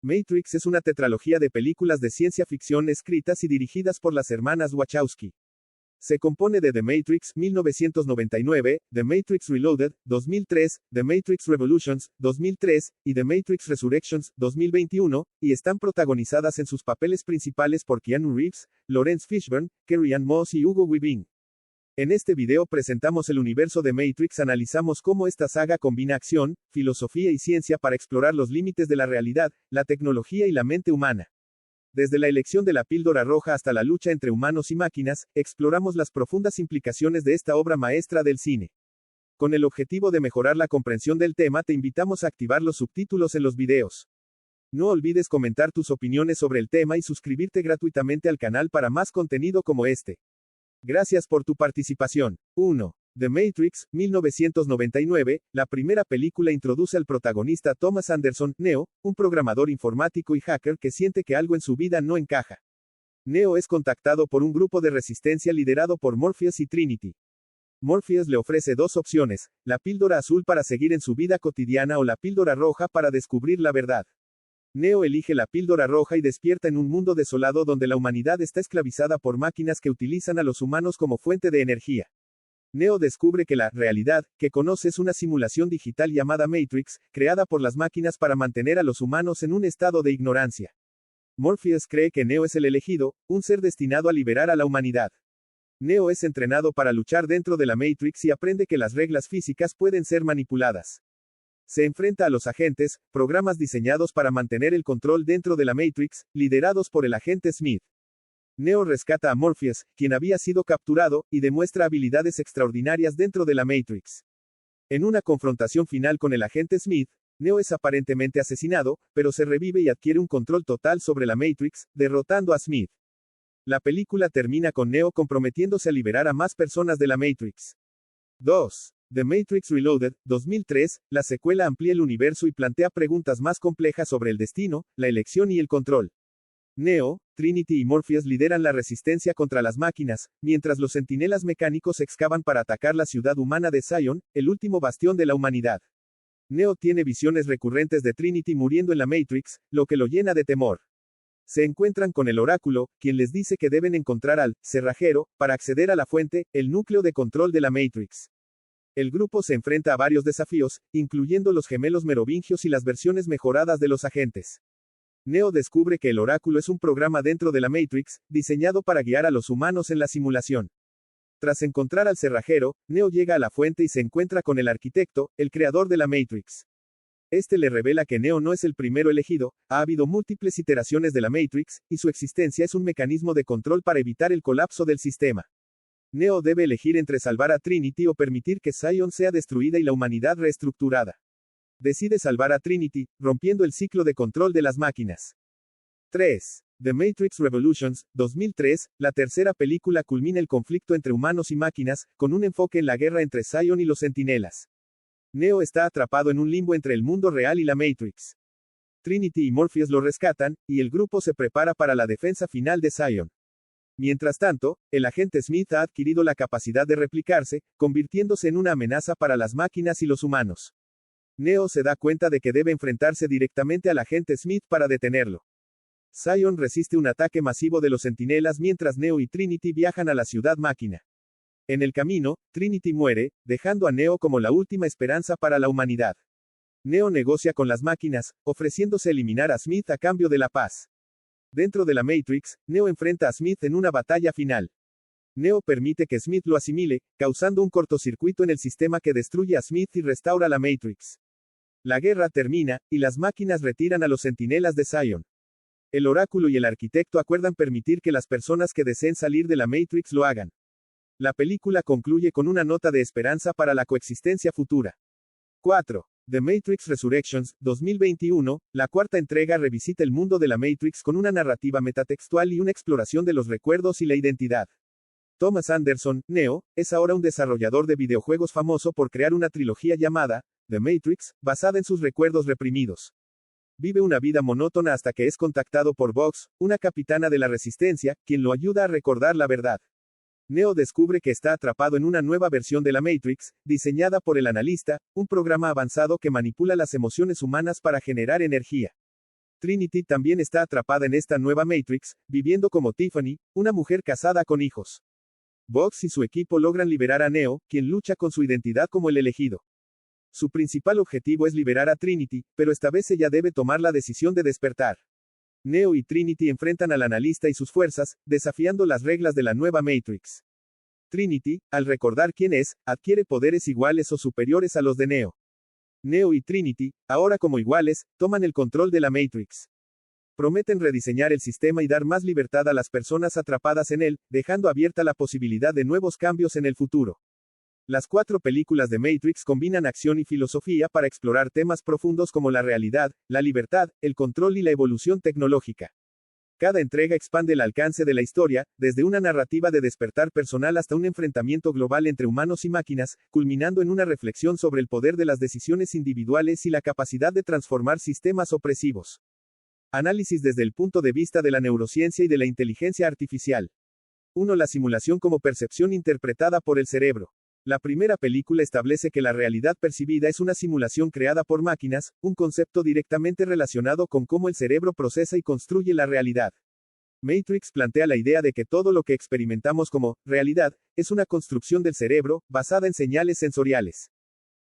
Matrix es una tetralogía de películas de ciencia ficción escritas y dirigidas por las hermanas Wachowski. Se compone de The Matrix, 1999, The Matrix Reloaded, 2003, The Matrix Revolutions, 2003, y The Matrix Resurrections, 2021, y están protagonizadas en sus papeles principales por Keanu Reeves, Laurence Fishburne, Carrie-Anne Moss y Hugo Weaving. En este video presentamos el universo de Matrix, analizamos cómo esta saga combina acción, filosofía y ciencia para explorar los límites de la realidad, la tecnología y la mente humana. Desde la elección de la píldora roja hasta la lucha entre humanos y máquinas, exploramos las profundas implicaciones de esta obra maestra del cine. Con el objetivo de mejorar la comprensión del tema, te invitamos a activar los subtítulos en los videos. No olvides comentar tus opiniones sobre el tema y suscribirte gratuitamente al canal para más contenido como este. Gracias por tu participación. 1. The Matrix, 1999, la primera película introduce al protagonista Thomas Anderson, Neo, un programador informático y hacker que siente que algo en su vida no encaja. Neo es contactado por un grupo de resistencia liderado por Morpheus y Trinity. Morpheus le ofrece dos opciones, la píldora azul para seguir en su vida cotidiana o la píldora roja para descubrir la verdad. Neo elige la píldora roja y despierta en un mundo desolado donde la humanidad está esclavizada por máquinas que utilizan a los humanos como fuente de energía. Neo descubre que la realidad que conoce es una simulación digital llamada Matrix, creada por las máquinas para mantener a los humanos en un estado de ignorancia. Morpheus cree que Neo es el elegido, un ser destinado a liberar a la humanidad. Neo es entrenado para luchar dentro de la Matrix y aprende que las reglas físicas pueden ser manipuladas. Se enfrenta a los agentes, programas diseñados para mantener el control dentro de la Matrix, liderados por el agente Smith. Neo rescata a Morpheus, quien había sido capturado, y demuestra habilidades extraordinarias dentro de la Matrix. En una confrontación final con el agente Smith, Neo es aparentemente asesinado, pero se revive y adquiere un control total sobre la Matrix, derrotando a Smith. La película termina con Neo comprometiéndose a liberar a más personas de la Matrix. 2. The Matrix Reloaded, 2003, la secuela amplía el universo y plantea preguntas más complejas sobre el destino, la elección y el control. Neo, Trinity y Morpheus lideran la resistencia contra las máquinas, mientras los centinelas mecánicos excavan para atacar la ciudad humana de Zion, el último bastión de la humanidad. Neo tiene visiones recurrentes de Trinity muriendo en la Matrix, lo que lo llena de temor. Se encuentran con el oráculo, quien les dice que deben encontrar al cerrajero, para acceder a la fuente, el núcleo de control de la Matrix. El grupo se enfrenta a varios desafíos, incluyendo los gemelos merovingios y las versiones mejoradas de los agentes. Neo descubre que el oráculo es un programa dentro de la Matrix, diseñado para guiar a los humanos en la simulación. Tras encontrar al cerrajero, Neo llega a la fuente y se encuentra con el arquitecto, el creador de la Matrix. Este le revela que Neo no es el primero elegido, ha habido múltiples iteraciones de la Matrix, y su existencia es un mecanismo de control para evitar el colapso del sistema. Neo debe elegir entre salvar a Trinity o permitir que Zion sea destruida y la humanidad reestructurada. Decide salvar a Trinity, rompiendo el ciclo de control de las máquinas. 3. The Matrix Revolutions, 2003, la tercera película culmina el conflicto entre humanos y máquinas, con un enfoque en la guerra entre Zion y los centinelas. Neo está atrapado en un limbo entre el mundo real y la Matrix. Trinity y Morpheus lo rescatan, y el grupo se prepara para la defensa final de Zion. Mientras tanto, el agente Smith ha adquirido la capacidad de replicarse, convirtiéndose en una amenaza para las máquinas y los humanos. Neo se da cuenta de que debe enfrentarse directamente al agente Smith para detenerlo. Zion resiste un ataque masivo de los centinelas mientras Neo y Trinity viajan a la ciudad máquina. En el camino, Trinity muere, dejando a Neo como la última esperanza para la humanidad. Neo negocia con las máquinas, ofreciéndose eliminar a Smith a cambio de la paz. Dentro de la Matrix, Neo enfrenta a Smith en una batalla final. Neo permite que Smith lo asimile, causando un cortocircuito en el sistema que destruye a Smith y restaura la Matrix. La guerra termina, y las máquinas retiran a los centinelas de Zion. El oráculo y el arquitecto acuerdan permitir que las personas que deseen salir de la Matrix lo hagan. La película concluye con una nota de esperanza para la coexistencia futura. 4. The Matrix Resurrections, 2021, la cuarta entrega revisita el mundo de la Matrix con una narrativa metatextual y una exploración de los recuerdos y la identidad. Thomas Anderson, Neo, es ahora un desarrollador de videojuegos famoso por crear una trilogía llamada The Matrix, basada en sus recuerdos reprimidos. Vive una vida monótona hasta que es contactado por Vox, una capitana de la Resistencia, quien lo ayuda a recordar la verdad. Neo descubre que está atrapado en una nueva versión de la Matrix, diseñada por el analista, un programa avanzado que manipula las emociones humanas para generar energía. Trinity también está atrapada en esta nueva Matrix, viviendo como Tiffany, una mujer casada con hijos. Bugs y su equipo logran liberar a Neo, quien lucha con su identidad como el elegido. Su principal objetivo es liberar a Trinity, pero esta vez ella debe tomar la decisión de despertar. Neo y Trinity enfrentan al analista y sus fuerzas, desafiando las reglas de la nueva Matrix. Trinity, al recordar quién es, adquiere poderes iguales o superiores a los de Neo. Neo y Trinity, ahora como iguales, toman el control de la Matrix. Prometen rediseñar el sistema y dar más libertad a las personas atrapadas en él, dejando abierta la posibilidad de nuevos cambios en el futuro. Las 4 películas de Matrix combinan acción y filosofía para explorar temas profundos como la realidad, la libertad, el control y la evolución tecnológica. Cada entrega expande el alcance de la historia, desde una narrativa de despertar personal hasta un enfrentamiento global entre humanos y máquinas, culminando en una reflexión sobre el poder de las decisiones individuales y la capacidad de transformar sistemas opresivos. Análisis desde el punto de vista de la neurociencia y de la inteligencia artificial. 1. La simulación como percepción interpretada por el cerebro. La primera película establece que la realidad percibida es una simulación creada por máquinas, un concepto directamente relacionado con cómo el cerebro procesa y construye la realidad. Matrix plantea la idea de que todo lo que experimentamos como realidad es una construcción del cerebro, basada en señales sensoriales.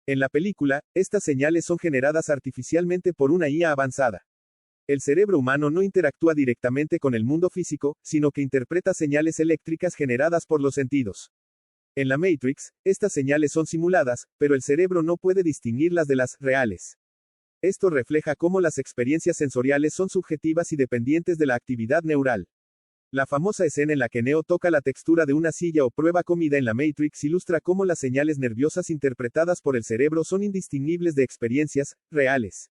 En la película, estas señales son generadas artificialmente por una IA avanzada. El cerebro humano no interactúa directamente con el mundo físico, sino que interpreta señales eléctricas generadas por los sentidos. En la Matrix, estas señales son simuladas, pero el cerebro no puede distinguirlas de las reales. Esto refleja cómo las experiencias sensoriales son subjetivas y dependientes de la actividad neural. La famosa escena en la que Neo toca la textura de una silla o prueba comida en la Matrix ilustra cómo las señales nerviosas interpretadas por el cerebro son indistinguibles de experiencias reales.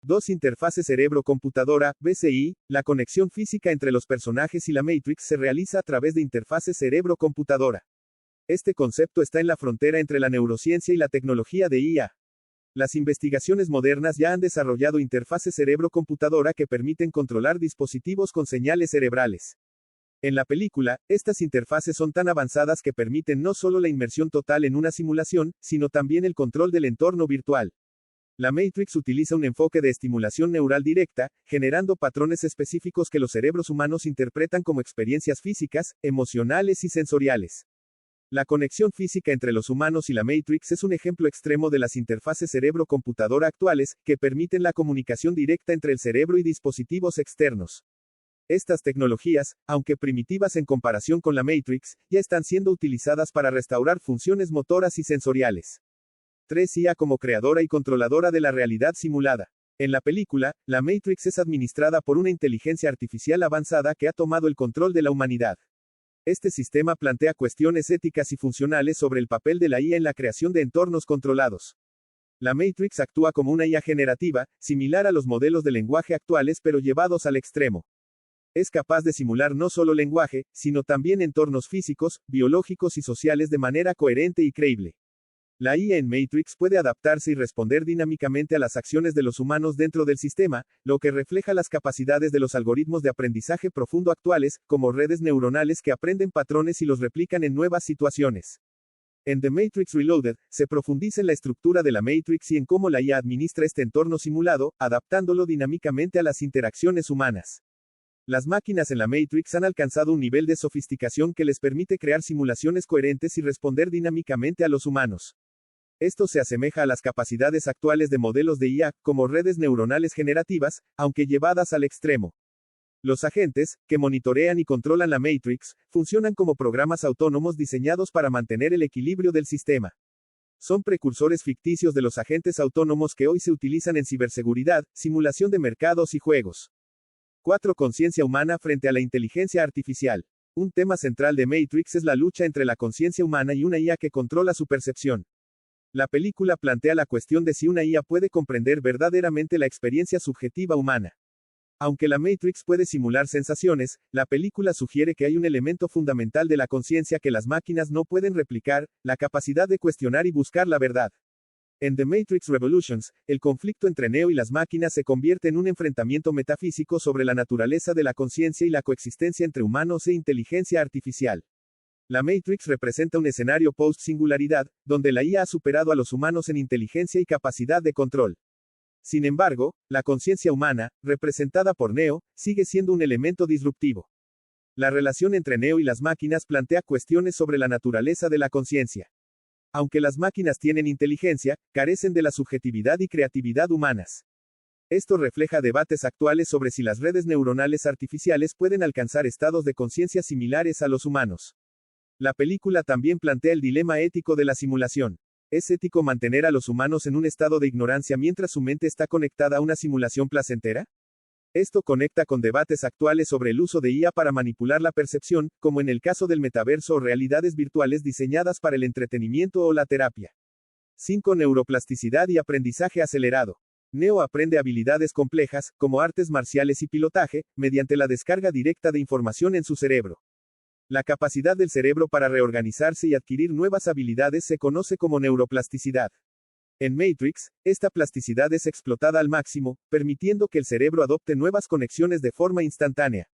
2. Interfase cerebro-computadora, BCI. La conexión física entre los personajes y la Matrix se realiza a través de interfase cerebro-computadora. Este concepto está en la frontera entre la neurociencia y la tecnología de IA. Las investigaciones modernas ya han desarrollado interfaces cerebro-computadora que permiten controlar dispositivos con señales cerebrales. En la película, estas interfaces son tan avanzadas que permiten no solo la inmersión total en una simulación, sino también el control del entorno virtual. La Matrix utiliza un enfoque de estimulación neural directa, generando patrones específicos que los cerebros humanos interpretan como experiencias físicas, emocionales y sensoriales. La conexión física entre los humanos y la Matrix es un ejemplo extremo de las interfaces cerebro-computadora actuales, que permiten la comunicación directa entre el cerebro y dispositivos externos. Estas tecnologías, aunque primitivas en comparación con la Matrix, ya están siendo utilizadas para restaurar funciones motoras y sensoriales. 3. IA como creadora y controladora de la realidad simulada. En la película, la Matrix es administrada por una inteligencia artificial avanzada que ha tomado el control de la humanidad. Este sistema plantea cuestiones éticas y funcionales sobre el papel de la IA en la creación de entornos controlados. La Matrix actúa como una IA generativa, similar a los modelos de lenguaje actuales pero llevados al extremo. Es capaz de simular no solo lenguaje, sino también entornos físicos, biológicos y sociales de manera coherente y creíble. La IA en Matrix puede adaptarse y responder dinámicamente a las acciones de los humanos dentro del sistema, lo que refleja las capacidades de los algoritmos de aprendizaje profundo actuales, como redes neuronales que aprenden patrones y los replican en nuevas situaciones. En The Matrix Reloaded, se profundiza en la estructura de la Matrix y en cómo la IA administra este entorno simulado, adaptándolo dinámicamente a las interacciones humanas. Las máquinas en la Matrix han alcanzado un nivel de sofisticación que les permite crear simulaciones coherentes y responder dinámicamente a los humanos. Esto se asemeja a las capacidades actuales de modelos de IA, como redes neuronales generativas, aunque llevadas al extremo. Los agentes, que monitorean y controlan la Matrix, funcionan como programas autónomos diseñados para mantener el equilibrio del sistema. Son precursores ficticios de los agentes autónomos que hoy se utilizan en ciberseguridad, simulación de mercados y juegos. 4. Conciencia humana frente a la inteligencia artificial. Un tema central de Matrix es la lucha entre la conciencia humana y una IA que controla su percepción. La película plantea la cuestión de si una IA puede comprender verdaderamente la experiencia subjetiva humana. Aunque la Matrix puede simular sensaciones, la película sugiere que hay un elemento fundamental de la conciencia que las máquinas no pueden replicar, la capacidad de cuestionar y buscar la verdad. En The Matrix Revolutions, el conflicto entre Neo y las máquinas se convierte en un enfrentamiento metafísico sobre la naturaleza de la conciencia y la coexistencia entre humanos e inteligencia artificial. La Matrix representa un escenario post-singularidad, donde la IA ha superado a los humanos en inteligencia y capacidad de control. Sin embargo, la conciencia humana, representada por Neo, sigue siendo un elemento disruptivo. La relación entre Neo y las máquinas plantea cuestiones sobre la naturaleza de la conciencia. Aunque las máquinas tienen inteligencia, carecen de la subjetividad y creatividad humanas. Esto refleja debates actuales sobre si las redes neuronales artificiales pueden alcanzar estados de conciencia similares a los humanos. La película también plantea el dilema ético de la simulación. ¿Es ético mantener a los humanos en un estado de ignorancia mientras su mente está conectada a una simulación placentera? Esto conecta con debates actuales sobre el uso de IA para manipular la percepción, como en el caso del metaverso o realidades virtuales diseñadas para el entretenimiento o la terapia. 5. Neuroplasticidad y aprendizaje acelerado. Neo aprende habilidades complejas, como artes marciales y pilotaje, mediante la descarga directa de información en su cerebro. La capacidad del cerebro para reorganizarse y adquirir nuevas habilidades se conoce como neuroplasticidad. En Matrix, esta plasticidad es explotada al máximo, permitiendo que el cerebro adopte nuevas conexiones de forma instantánea.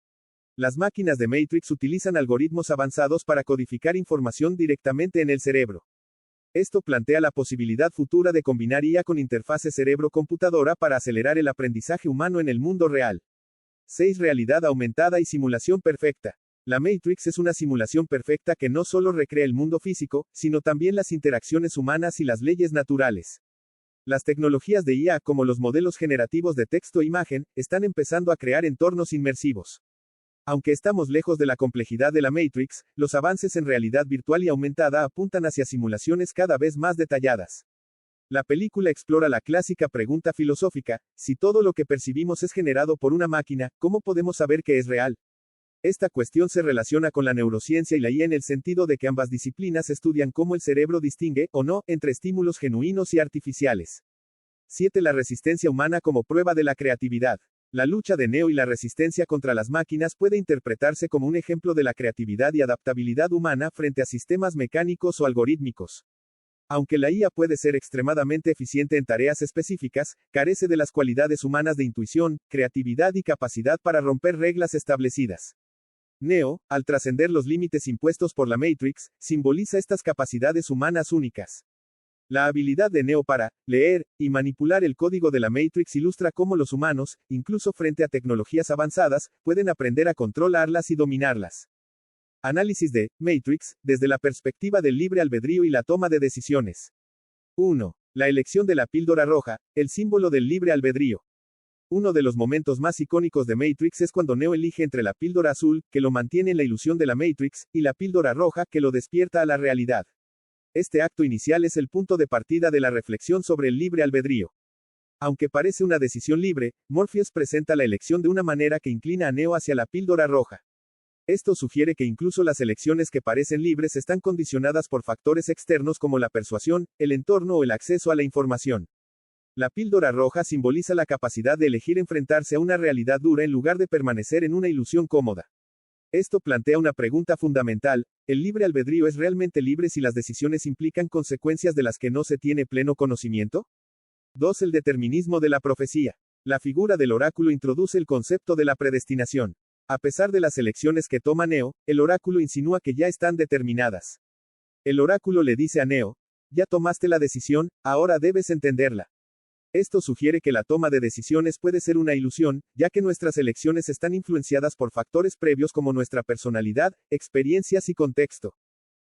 Las máquinas de Matrix utilizan algoritmos avanzados para codificar información directamente en el cerebro. Esto plantea la posibilidad futura de combinar IA con interfase cerebro-computadora para acelerar el aprendizaje humano en el mundo real. 6. Realidad aumentada y simulación perfecta. La Matrix es una simulación perfecta que no solo recrea el mundo físico, sino también las interacciones humanas y las leyes naturales. Las tecnologías de IA, como los modelos generativos de texto e imagen, están empezando a crear entornos inmersivos. Aunque estamos lejos de la complejidad de la Matrix, los avances en realidad virtual y aumentada apuntan hacia simulaciones cada vez más detalladas. La película explora la clásica pregunta filosófica: si todo lo que percibimos es generado por una máquina, ¿cómo podemos saber que es real? Esta cuestión se relaciona con la neurociencia y la IA en el sentido de que ambas disciplinas estudian cómo el cerebro distingue, o no, entre estímulos genuinos y artificiales. 7. La resistencia humana como prueba de la creatividad. La lucha de Neo y la resistencia contra las máquinas puede interpretarse como un ejemplo de la creatividad y adaptabilidad humana frente a sistemas mecánicos o algorítmicos. Aunque la IA puede ser extremadamente eficiente en tareas específicas, carece de las cualidades humanas de intuición, creatividad y capacidad para romper reglas establecidas. Neo, al trascender los límites impuestos por la Matrix, simboliza estas capacidades humanas únicas. La habilidad de Neo para leer y manipular el código de la Matrix ilustra cómo los humanos, incluso frente a tecnologías avanzadas, pueden aprender a controlarlas y dominarlas. Análisis de Matrix, desde la perspectiva del libre albedrío y la toma de decisiones. 1. La elección de la píldora roja, el símbolo del libre albedrío. Uno de los momentos más icónicos de Matrix es cuando Neo elige entre la píldora azul, que lo mantiene en la ilusión de la Matrix, y la píldora roja, que lo despierta a la realidad. Este acto inicial es el punto de partida de la reflexión sobre el libre albedrío. Aunque parece una decisión libre, Morpheus presenta la elección de una manera que inclina a Neo hacia la píldora roja. Esto sugiere que incluso las elecciones que parecen libres están condicionadas por factores externos como la persuasión, el entorno o el acceso a la información. La píldora roja simboliza la capacidad de elegir enfrentarse a una realidad dura en lugar de permanecer en una ilusión cómoda. Esto plantea una pregunta fundamental: ¿el libre albedrío es realmente libre si las decisiones implican consecuencias de las que no se tiene pleno conocimiento? 2. El determinismo de la profecía. La figura del oráculo introduce el concepto de la predestinación. A pesar de las elecciones que toma Neo, el oráculo insinúa que ya están determinadas. El oráculo le dice a Neo: ya tomaste la decisión, ahora debes entenderla. Esto sugiere que la toma de decisiones puede ser una ilusión, ya que nuestras elecciones están influenciadas por factores previos como nuestra personalidad, experiencias y contexto.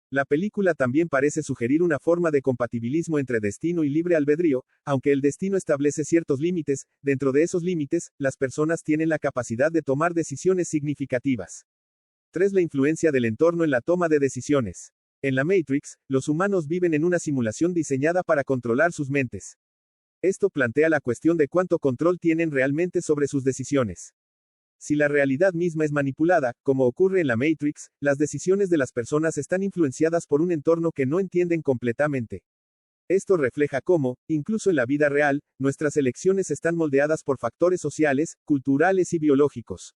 La película también parece sugerir una forma de compatibilismo entre destino y libre albedrío, aunque el destino establece ciertos límites. Dentro de esos límites, las personas tienen la capacidad de tomar decisiones significativas. 3. La influencia del entorno en la toma de decisiones. En la Matrix, los humanos viven en una simulación diseñada para controlar sus mentes. Esto plantea la cuestión de cuánto control tienen realmente sobre sus decisiones. Si la realidad misma es manipulada, como ocurre en la Matrix, las decisiones de las personas están influenciadas por un entorno que no entienden completamente. Esto refleja cómo, incluso en la vida real, nuestras elecciones están moldeadas por factores sociales, culturales y biológicos.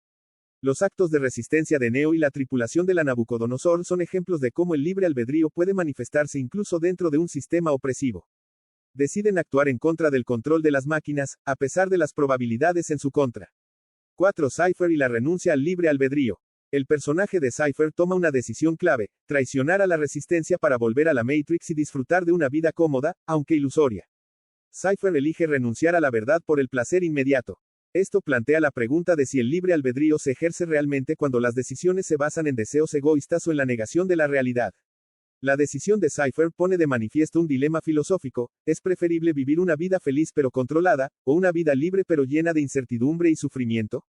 Los actos de resistencia de Neo y la tripulación de la Nabucodonosor son ejemplos de cómo el libre albedrío puede manifestarse incluso dentro de un sistema opresivo. Deciden actuar en contra del control de las máquinas, a pesar de las probabilidades en su contra. 4. Cypher y la renuncia al libre albedrío. El personaje de Cypher toma una decisión clave: traicionar a la resistencia para volver a la Matrix y disfrutar de una vida cómoda, aunque ilusoria. Cypher elige renunciar a la verdad por el placer inmediato. Esto plantea la pregunta de si el libre albedrío se ejerce realmente cuando las decisiones se basan en deseos egoístas o en la negación de la realidad. La decisión de Cypher pone de manifiesto un dilema filosófico: ¿es preferible vivir una vida feliz pero controlada, o una vida libre pero llena de incertidumbre y sufrimiento?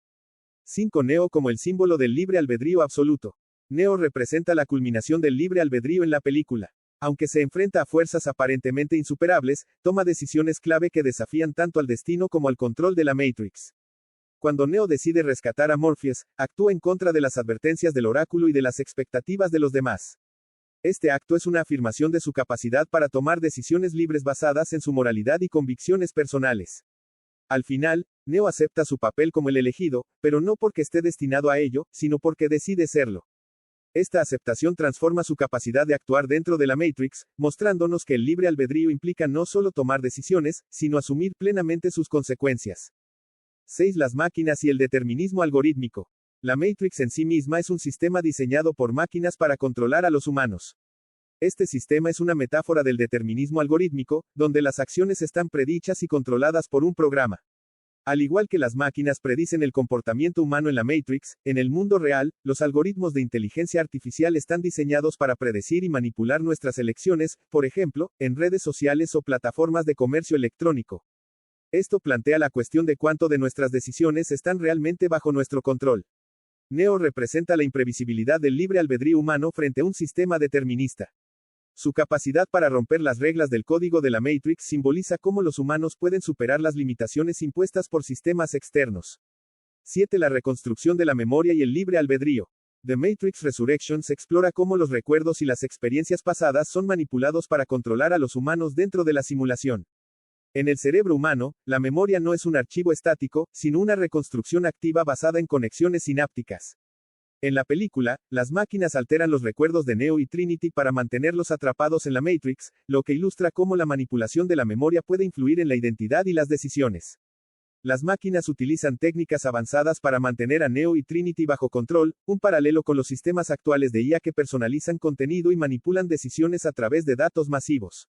5. Neo como el símbolo del libre albedrío absoluto. Neo representa la culminación del libre albedrío en la película. Aunque se enfrenta a fuerzas aparentemente insuperables, toma decisiones clave que desafían tanto al destino como al control de la Matrix. Cuando Neo decide rescatar a Morpheus, actúa en contra de las advertencias del oráculo y de las expectativas de los demás. Este acto es una afirmación de su capacidad para tomar decisiones libres basadas en su moralidad y convicciones personales. Al final, Neo acepta su papel como el elegido, pero no porque esté destinado a ello, sino porque decide serlo. Esta aceptación transforma su capacidad de actuar dentro de la Matrix, mostrándonos que el libre albedrío implica no solo tomar decisiones, sino asumir plenamente sus consecuencias. 6. Las máquinas y el determinismo algorítmico. La Matrix en sí misma es un sistema diseñado por máquinas para controlar a los humanos. Este sistema es una metáfora del determinismo algorítmico, donde las acciones están predichas y controladas por un programa. Al igual que las máquinas predicen el comportamiento humano en la Matrix, en el mundo real, los algoritmos de inteligencia artificial están diseñados para predecir y manipular nuestras elecciones, por ejemplo, en redes sociales o plataformas de comercio electrónico. Esto plantea la cuestión de cuánto de nuestras decisiones están realmente bajo nuestro control. Neo representa la imprevisibilidad del libre albedrío humano frente a un sistema determinista. Su capacidad para romper las reglas del código de la Matrix simboliza cómo los humanos pueden superar las limitaciones impuestas por sistemas externos. 7. La reconstrucción de la memoria y el libre albedrío. The Matrix Resurrections explora cómo los recuerdos y las experiencias pasadas son manipulados para controlar a los humanos dentro de la simulación. En el cerebro humano, la memoria no es un archivo estático, sino una reconstrucción activa basada en conexiones sinápticas. En la película, las máquinas alteran los recuerdos de Neo y Trinity para mantenerlos atrapados en la Matrix, lo que ilustra cómo la manipulación de la memoria puede influir en la identidad y las decisiones. Las máquinas utilizan técnicas avanzadas para mantener a Neo y Trinity bajo control, un paralelo con los sistemas actuales de IA que personalizan contenido y manipulan decisiones a través de datos masivos.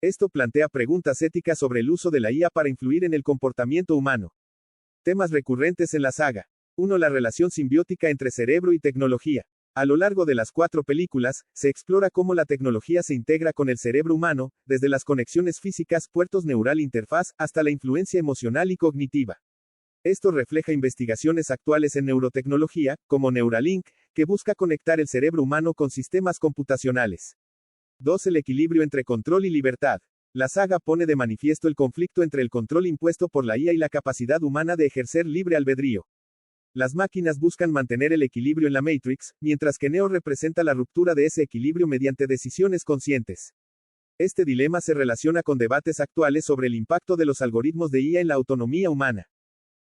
Esto plantea preguntas éticas sobre el uso de la IA para influir en el comportamiento humano. Temas recurrentes en la saga. 1. La relación simbiótica entre cerebro y tecnología. A lo largo de las 4 películas, se explora cómo la tecnología se integra con el cerebro humano, desde las conexiones físicas, puertos neural interfaz, hasta la influencia emocional y cognitiva. Esto refleja investigaciones actuales en neurotecnología, como Neuralink, que busca conectar el cerebro humano con sistemas computacionales. 2. El equilibrio entre control y libertad. La saga pone de manifiesto el conflicto entre el control impuesto por la IA y la capacidad humana de ejercer libre albedrío. Las máquinas buscan mantener el equilibrio en la Matrix, mientras que Neo representa la ruptura de ese equilibrio mediante decisiones conscientes. Este dilema se relaciona con debates actuales sobre el impacto de los algoritmos de IA en la autonomía humana.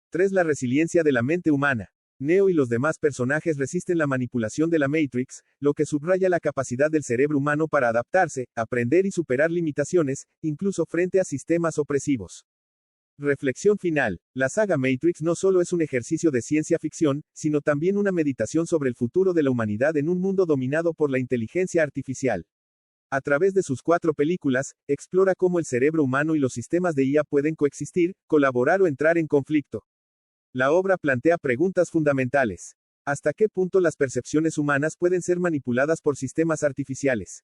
3. La resiliencia de la mente humana. Neo y los demás personajes resisten la manipulación de la Matrix, lo que subraya la capacidad del cerebro humano para adaptarse, aprender y superar limitaciones, incluso frente a sistemas opresivos. Reflexión final. La saga Matrix no solo es un ejercicio de ciencia ficción, sino también una meditación sobre el futuro de la humanidad en un mundo dominado por la inteligencia artificial. A través de sus 4 películas, explora cómo el cerebro humano y los sistemas de IA pueden coexistir, colaborar o entrar en conflicto. La obra plantea preguntas fundamentales. ¿Hasta qué punto las percepciones humanas pueden ser manipuladas por sistemas artificiales?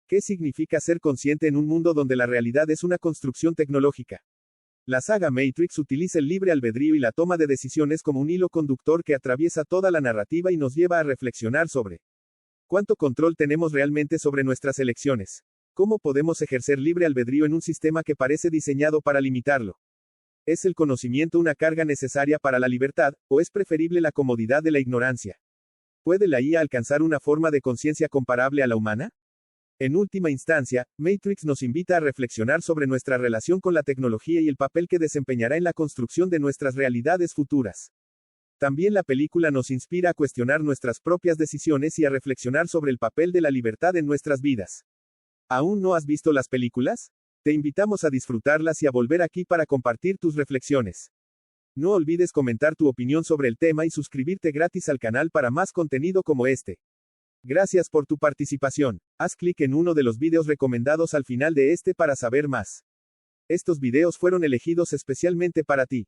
¿Qué significa ser consciente en un mundo donde la realidad es una construcción tecnológica? La saga Matrix utiliza el libre albedrío y la toma de decisiones como un hilo conductor que atraviesa toda la narrativa y nos lleva a reflexionar sobre ¿cuánto control tenemos realmente sobre nuestras elecciones? ¿Cómo podemos ejercer libre albedrío en un sistema que parece diseñado para limitarlo? ¿Es el conocimiento una carga necesaria para la libertad, o es preferible la comodidad de la ignorancia? ¿Puede la IA alcanzar una forma de conciencia comparable a la humana? En última instancia, Matrix nos invita a reflexionar sobre nuestra relación con la tecnología y el papel que desempeñará en la construcción de nuestras realidades futuras. También la película nos inspira a cuestionar nuestras propias decisiones y a reflexionar sobre el papel de la libertad en nuestras vidas. ¿Aún no has visto las películas? Te invitamos a disfrutarlas y a volver aquí para compartir tus reflexiones. No olvides comentar tu opinión sobre el tema y suscribirte gratis al canal para más contenido como este. Gracias por tu participación. Haz clic en uno de los videos recomendados al final de este para saber más. Estos videos fueron elegidos especialmente para ti.